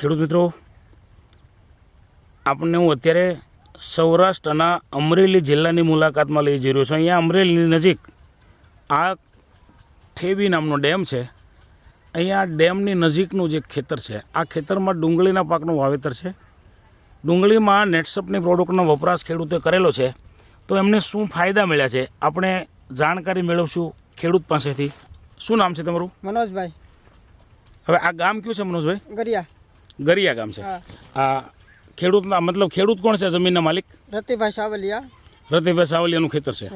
ખેડૂત મિત્રો, આપણને હું અત્યારે સૌરાષ્ટ્રના અમરેલી જિલ્લાની મુલાકાતમાં લઈ જઈ રહ્યો છું. અહીંયા અમરેલીની નજીક આ ઠેબી નામનો ડેમ છે. અહીંયા ડેમની નજીકનું જે ખેતર છે, આ ખેતરમાં ડુંગળીના પાકનું વાવેતર છે. ડુંગળીમાં નેટસપની પ્રોડક્ટનો વપરાશ ખેડૂતે કરેલો છે, તો એમને શું ફાયદા મળ્યા છે આપણે જાણકારી મેળવશું ખેડૂત પાસેથી. શું નામ છે તમારું? મનોજભાઈ. હવે આ ગામ કયું છે મનોજભાઈ? ગરિયા ગામ છે. આ ખેડૂતના મતલબ ખેડૂત કોણ છે? જમીનના માલિક રતિભાઈ સાવલિયા. રતિભાઈ સાવલિયાનું ખેતર છે.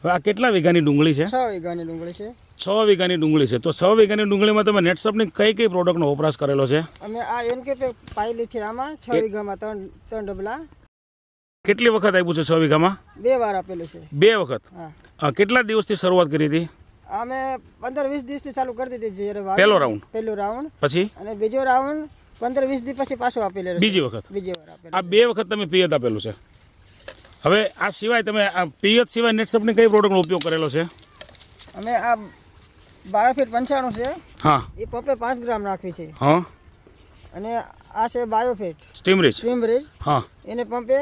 હવે આ કેટલા વીઘાની ડુંગળી છે? 6 વીઘાની ડુંગળી છે. 6 વીઘાની ડુંગળી છે. તો 6 વીઘાની ડુંગળીમાં તમે નેટસપની કઈ પ્રોડક્ટનો વપરાશ કરેલો છે? અમે આ એનકે પાયેલી છે. આમાં 6 વીઘામાં ત્રણ ડબલા. કેટલી વખત આપ્યું છે? 6 વીઘામાં 2 વાર આપેલું છે. 2 વખત. કેટલા દિવસથી શરૂઆત કરી હતી? અમે 15-20 દિવસથી ચાલુ કરી દીધી. પહેલો રાઉન્ડ પછી અને બીજો રાઉન્ડ 15-20 દિવસ પછી પાછો આપેલો. બીજી વાર આપેલું. આ 2 વખત તમે પિયત આપેલું છે. હવે આ સિવાય તમે આ પિયત સિવાય નેટસપની કઈ પ્રોડક્ટનો ઉપયોગ કરેલો છે? અમે આ બાયોફિટ 95 છે. હા, એ પંપે 5 ગ્રામ નાખવી છે. હા. અને આ છે બાયોફિટ સ્ટીમરીજ. હા, એને પંપે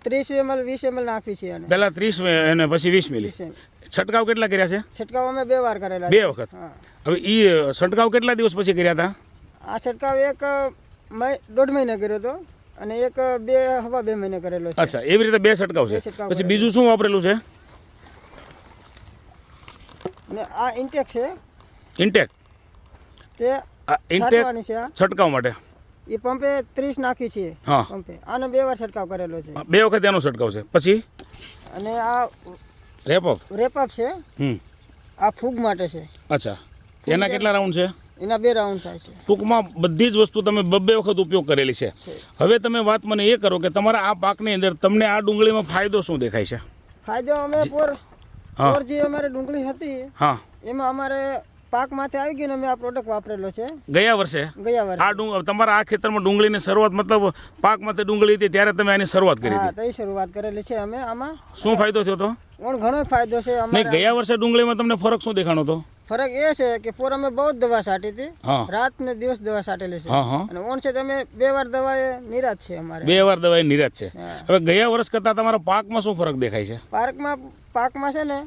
30 ml 20 ml નાખવી છે. અને પહેલા 30 અને પછી 20 મિલી. છંટકાવ કેટલા કર્યા છે? છંટકાવ અમે 2 વાર કરેલા. 2 વખત. હવે એ છંટકાવ કેટલા દિવસ પછી કર્યા હતા? આ છંટકાવ 1.5 મહિને કર્યો હતો અને 2 મહિને કરેલો છે. અચ્છા, એવી રીતે 2 છંટકાવ છે. પછી બીજું શું વાપરેલું છે? અને આ ઇન્ટેક છે. ઇન્ટેક તે ઇન્ટેક છંટકાવ માટે એ પંપે 30 નાખી છે. હા, પંપે આનો 2 વાર છંટકાવ કરેલો છે. 2 વખત એનો છંટકાવ છે. પછી અને આ રેપઅપ છે. આ ફૂગ માટે છે. અચ્છા, એના કેટલા રાઉન્ડ છે? એના 2 રાઉન્ડ થાય છે. ટૂંકમાં બધી જ વસ્તુ તમે 2 વખત ઉપયોગ કરેલી છે. હવે તમે વાત મને એ કરો કે તમારા આ પાકની અંદર તમને આ ડુંગળીમાં ફાયદો શું દેખાય છે? ફાયદો અમે પોર જે અમારે ડુંગળી હતી, હા, એમાં અમારે પાકમાંથી આવી ગયું ને અમે આ પ્રોડક્ટ વાપરેલો છે. ગયા વર્ષે આ તમારા આ ખેતરમાં ડુંગળીની શરૂઆત મતલબ પાકમાંથી ડુંગળી હતી ત્યારે તમે આની શરૂઆત કરી હતી? હા, તો શરૂઆત કરેલી છે અમે. આમાં શું ફાયદો થયો હતો? ઘણો ફાયદો છે. નહીં, ગયા વર્ષે ડુંગળીમાં તમને ફરક શું દેખાણો હતો? ફરક એ છે કે પોર અમે બહુ દવા છાંટી હતી. રાત ને દિવસ દવા છાંટેલી છે. અને ઓન છે તમે 2 વાર દવાએ નિરાશ છે. અમારે 2 વાર દવાએ નિરાશ છે. હવે ગયા વર્ષ કરતા તમારા પાકમાં શું ફરક દેખાય છે? પાકમાં છે ને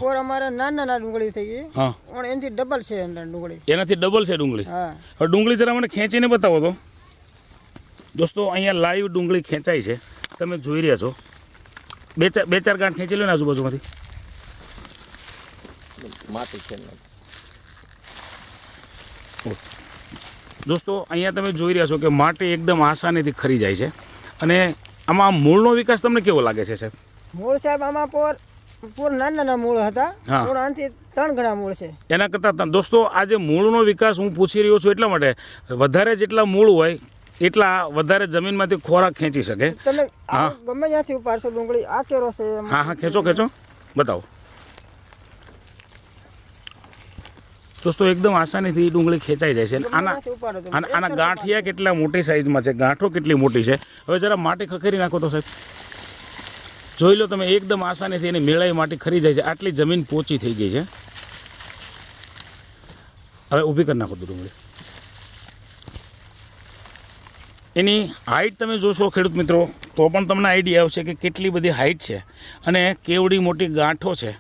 પોર અમારે નાના ડુંગળી થઈ ગઈ. એનાથી ડબલ છે ડુંગળી. એનાથી ડબલ છે ડુંગળી. હવે ડુંગળી જરા મને ખેંચીને બતાવો તો. દોસ્તો, અહીંયા લાઈવ ડુંગળી ખેંચાય છે, તમે જોઈ રહ્યા છો. બે ચાર ગાંઠ ખેંચી લો ને આજુબાજુમાંથી. માટી છે. દોસ્તો, અહીંયા તમે જોઈ રહ્યા છો કે માટી એકદમ આસાનીથી ખરી જાય છે. અને આમાં મૂળનો વિકાસ તમને કેવો લાગે છે સાહેબ? મૂળ સાહેબ આમાં પોર નાના મૂળ હતા. આનાથી 3 ગણા મૂળ છે. એના કરતાં દોસ્તો, આ જે મૂળનો વિકાસ હું પૂછી રહ્યો છું એટલા માટે, વધારે જેટલા મૂળ હોય એટલા વધારે જમીનમાંથી ખોરાક ખેંચી શકે. તમે ગમે ત્યાંથી ઉપાડશો ડુંગળી. આ કેરો છે. હા, ખેંચો બતાવો. દોસ્તો, એકદમ આસાનીથી ડુંગળી ખેંચાઈ જાય છે. આના ગાંઠિયા કેટલા મોટી સાઈઝમાં છે, ગાંઠો કેટલી મોટી છે. હવે જરા માટી ખખેરી નાખો તો સાહેબ. જોઈ લો તમે, એકદમ આસાનીથી એની મેળાઈ માટી ખરી જાય છે. આટલી જમીન પોચી થઈ ગઈ છે. હવે ઊભી કરી નાખો ડુંગળી. એની હાઇટ તમે જોશો ખેડૂત મિત્રો તો પણ તમને આઈડિયા આવશે કે કેટલી બધી હાઇટ છે અને કેવડી મોટી ગાંઠો છે.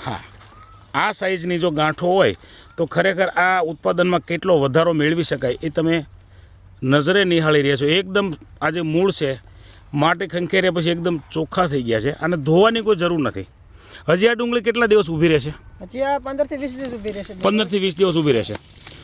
હા, આ સાઈઝની જો ગાંઠો હોય તો ખરેખર આ ઉત્પાદનમાં કેટલો વધારો મેળવી શકાય એ તમે નજરે નિહાળી રહ્યા છો. એકદમ આ જે મૂળ છે, માટી ખંખેર્યા પછી એકદમ ચોખ્ખા થઈ ગયા છે અને ધોવાની કોઈ જરૂર નથી. હજી આ ડુંગળી કેટલા દિવસ ઊભી રહેશે? હજી આ 15 થી 20 દિવસ ઊભી રહેશે. 15 થી 20 દિવસ ઊભી રહેશે.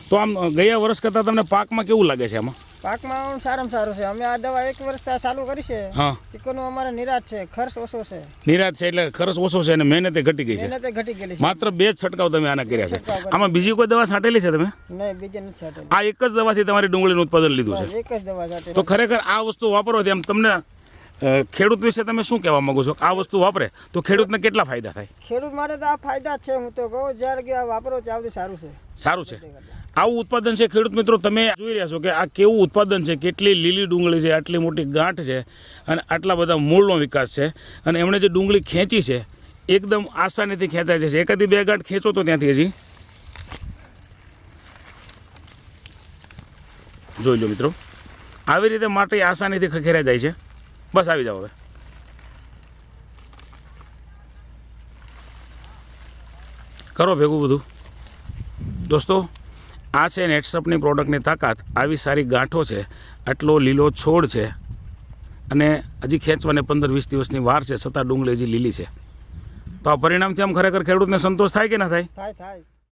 તો આમ ગયા વર્ષ કરતાં તમને પાકમાં કેવું લાગે છે? આમાં પાકમાં સારામાં સારું છે. અમે આ દવા 1 વર્ષ ચાલુ કરી છે. હા, ચીકનો અમારે નિરાશ છે. ખર્ચ ઓછો છે. નિરાશ છે એટલે ખર્ચ ઓછો છે અને મહેનતે ઘટી ગઈ છે. માત્ર 2 છંટકાવ તમે આના કર્યા છે. આમાં બીજી કોઈ દવા છાંટેલી છે તમે? નહીં, બીજી નથી છાંટેલી. આ એક જ દવાથી તમારી ડુંગળીનું ઉત્પાદન લીધું છે? એક જ દવા છાંટેલી. તો ખરેખર આ વસ્તુ વાપરવાથી આમ તમને ખેડૂત વિશે તમે શું કહેવા માંગો છો? આ વસ્તુ વાપરે તો ખેડૂતને કેટલા ફાયદા થાય? ખેડૂત માટે તો આ ફાયદા છે. હું તો કહું જ્યારે કે આ વાપરો ચાવથી સારું છે. સારું છે. આવું ઉત્પાદન છે ખેડૂત મિત્રો. તમે જોઈ રહ્યા છો કે આ કેવું ઉત્પાદન છે, કેટલી લીલી ડુંગળી છે, આટલી મોટી ગાંઠ છે અને આટલા બધા મૂળનો વિકાસ છે. અને એમણે જે ડુંગળી ખેંચી છે એકદમ આસાનીથી ખેંચાય છે. એકાદી 2 ગાંઠ ખેંચો તો ત્યાંથી હજી જોઈ લો મિત્રો, આવી રીતે માટી આસાનીથી ખખેરાઈ જાય છે. બસ આવી જાઓ હવે. કરો ભેગું બધું. દોસ્તો, આ છે નેટસપની પ્રોડક્ટની તાકાત. આવી સારી ગાંઠો છે, આટલો લીલો છોડ છે અને હજી ખેંચવાને 15-20 દિવસની વાર છે, છતાં ડુંગળી હજી લીલી છે. તો આ પરિણામથી આમ ખરેખર ખેડૂતને સંતોષ થાય કે ના થાય? થાય.